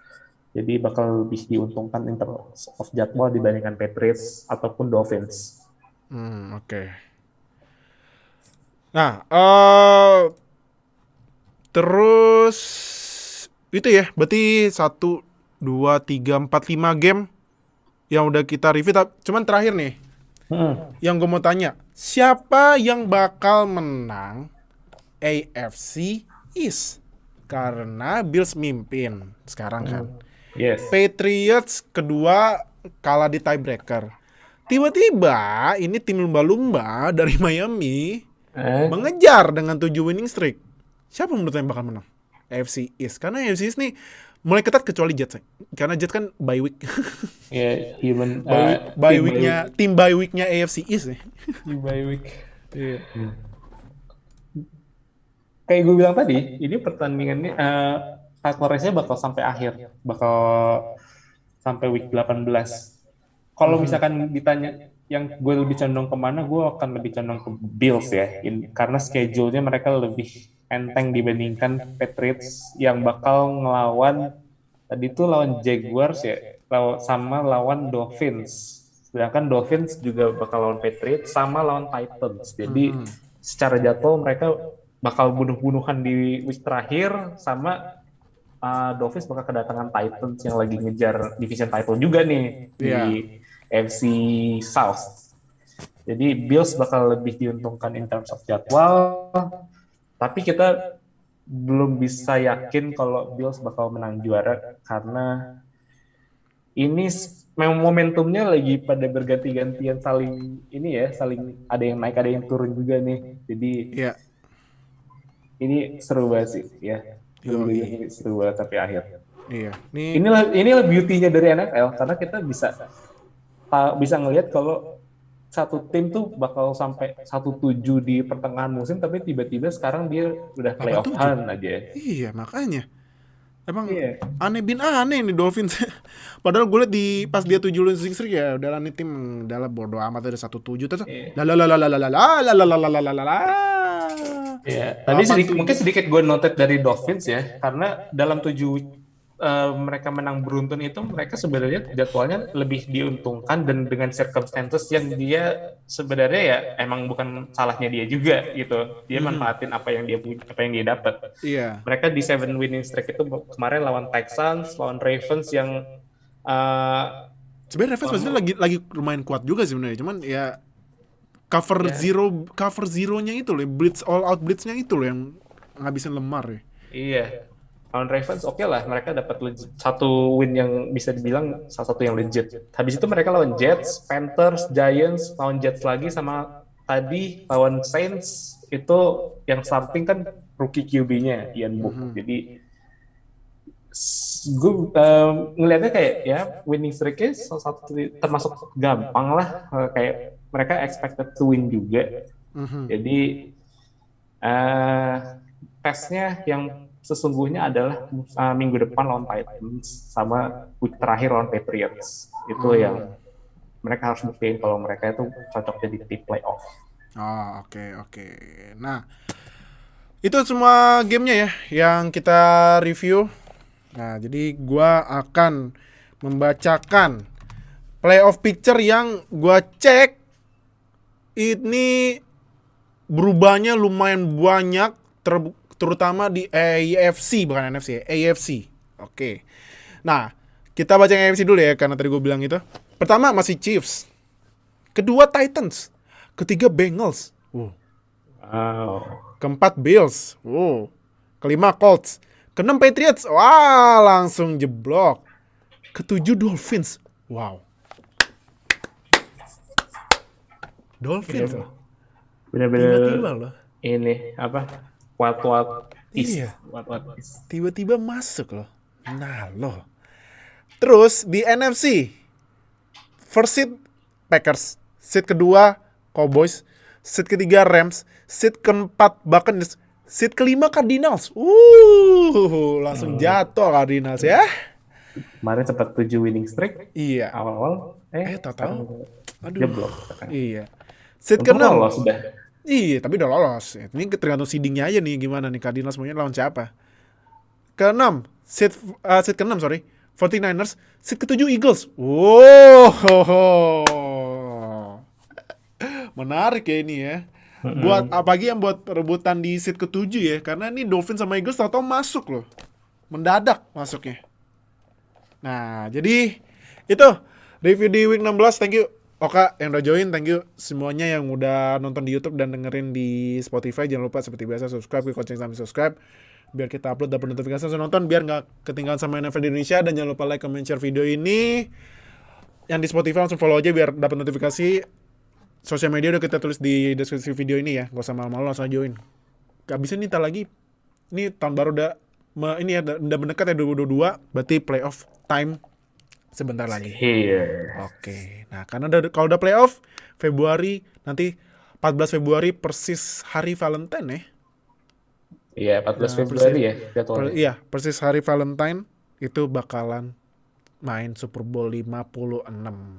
Jadi bakal lebih diuntungkan in terms of jadwal dibandingkan Patriots ataupun Dolphins. Oke. Nah, terus itu ya, berarti 1, 2, 3, 4, 5 game yang udah kita review. Cuman terakhir nih, yang gue mau tanya, siapa yang bakal menang AFC East? Karena Bills mimpin sekarang kan. Yes. Patriots kedua kalah di tiebreaker. Tiba-tiba ini tim lumba-lumba dari Miami mengejar dengan 7 winning streak. Siapa menurut yang bakal menang AFC East? Karena AFC East nih mulai ketat kecuali Jets. Karena Jets kan bye week. Tim bye weeknya AFC East nih. Tim bye week. Kayak gue bilang tadi, ini pertandingannya title race-nya bakal sampai akhir, bakal sampai week 18. Kalau misalkan ditanya yang gue lebih condong kemana, gue akan lebih condong ke Bills ya, karena schedule-nya mereka lebih enteng dibandingkan Patriots yang bakal ngelawan tadi tuh lawan Jaguars ya, sama lawan Dolphins. Sedangkan Dolphins juga bakal lawan Patriots sama lawan Titans. Jadi secara jadwal mereka bakal bunuh-bunuhan di week terakhir, sama Dolphins bakal kedatangan Titans yang lagi ngejar division title juga nih di NFC South. Jadi Bills bakal lebih diuntungkan in terms of jadwal, tapi kita belum bisa yakin kalau Bills bakal menang juara karena ini memang momentumnya lagi pada berganti-gantian saling ini ya, saling ada yang naik ada yang turun juga nih. Jadi Iya. ini seru banget sih ya. Yoi. Ini seru banget sampai akhir. Iya. Nih Inilah beauty-nya dari NFL karena kita bisa ngelihat kalau satu tim tuh bakal sampai 1-7 di pertengahan musim tapi tiba-tiba sekarang dia udah playoff 8-7. hunt aja. Iya, makanya. Emang Iya. aneh nih Dolphins. Padahal gue liat pas dia 7 losing streak ya udahlah nih tim udahlah bodo amat ada 1-7 terus Iya. la. Iya. Tadi mungkin sedikit gue noted dari Dolphins ya karena dalam 7 mereka menang beruntun itu mereka sebenarnya jadwalnya lebih diuntungkan dan dengan circumstances yang dia sebenarnya ya emang bukan salahnya dia juga gitu. Dia manfaatin apa yang dia punya, apa yang dia dapat. Iya. Mereka di 7 winning streak itu kemarin lawan Texans, lawan Ravens yang Sebenarnya Ravens sebenarnya lagi lumayan kuat juga sih sebenarnya. Cuman ya cover zero-nya itu loh, all out blitz-nya itu loh yang ngabisin Lemar ya. Iya. Lawan Ravens oke lah, mereka dapat satu win yang bisa dibilang salah satu yang legit. Habis itu mereka lawan Jets, Panthers, Giants, lawan Jets lagi sama tadi lawan Saints itu yang starting kan rookie QB-nya Ian Book. Jadi gue ngelihatnya kayak ya winning streak-nya salah satu termasuk gampang lah, kayak mereka expected to win juga. Jadi testnya yang sesungguhnya adalah minggu depan lawan Titans sama week terakhir lawan Patriots. Itu yang mereka harus buktiin kalau mereka itu cocok jadi tim playoff. Oh, oke. Nah, itu semua gamenya ya yang kita review. Nah, jadi gua akan membacakan playoff picture yang gua cek. Ini berubahnya lumayan banyak, terutama di AFC, bukan NFC, AFC. Oke. Nah, kita baca yang AFC dulu ya, karena tadi gue bilang itu. Pertama masih Chiefs. Kedua Titans. Ketiga Bengals. Wow. Keempat Bills. Wow. Kelima Colts. Keenam Patriots. Wah, langsung jeblok. Ketujuh Dolphins. Wow. Dolphins. Bener-bener tiba-tiba loh. Ini apa? What is? Iya. What is? Tiba-tiba masuk loh. Nah loh. Terus di NFC, first seed Packers, seed kedua Cowboys, seed ketiga Rams, seed keempat Buccaneers, seed kelima Cardinals. Langsung jatuh Cardinals ya. Kemarin sempat 7 winning streak. Iya. Awal-awal. Tahu. Aduh. Jeblok. Iya. Seed Untung ke-6. lolos sudah. Iya, tapi udah lolos. Ini tergantung seedingnya aja nih gimana nih Cardinals maunya lawan siapa. Ke-6, seed ke-6 sorry. 49ers, seed ke-7 Eagles. Menarik ya ini ya. Buat apalagi yang buat perebutan di seed ke-7 ya, karena ini Dolphins sama Eagles tahu-tahu masuk loh. Mendadak masuknya. Nah, jadi itu review di week 16. Thank you Oka yang udah join, thank you semuanya yang udah nonton di YouTube dan dengerin di Spotify. Jangan lupa seperti biasa subscribe, klik lonceng sampai subscribe biar kita upload dapat notifikasi langsung nonton, biar nggak ketinggalan sama NFL di Indonesia. Dan jangan lupa like, comment, share video ini. Yang di Spotify langsung follow aja biar dapat notifikasi. Sosial media udah kita tulis di deskripsi video ini ya, gak usah malu-malu, langsung aja join. Gak bisa nih, ntar lagi ini tahun baru udah mendekat ya 2022, berarti playoff time sebentar lagi. Oke. Nah, karena kalau udah playoff Februari nanti 14 Februari persis hari Valentine ya. Iya, 14 Februari ya jadwalnya. Iya, persis hari Valentine itu bakalan main Super Bowl 56.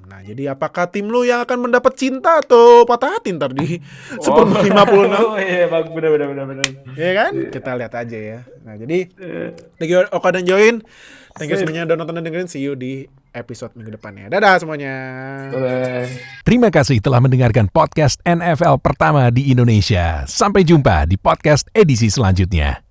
Nah, jadi apakah tim lu yang akan mendapat cinta atau patah hati ntar di Super Bowl 56? Oh iya, benar. Iya kan? Kita lihat aja ya. Nah, jadi thank you Oka dan join. Thank you semuanya udah nonton dan dengerin. See you di episode minggu depannya. Dadah semuanya. Terima kasih telah mendengarkan podcast NFL pertama di Indonesia. Sampai jumpa di podcast edisi selanjutnya.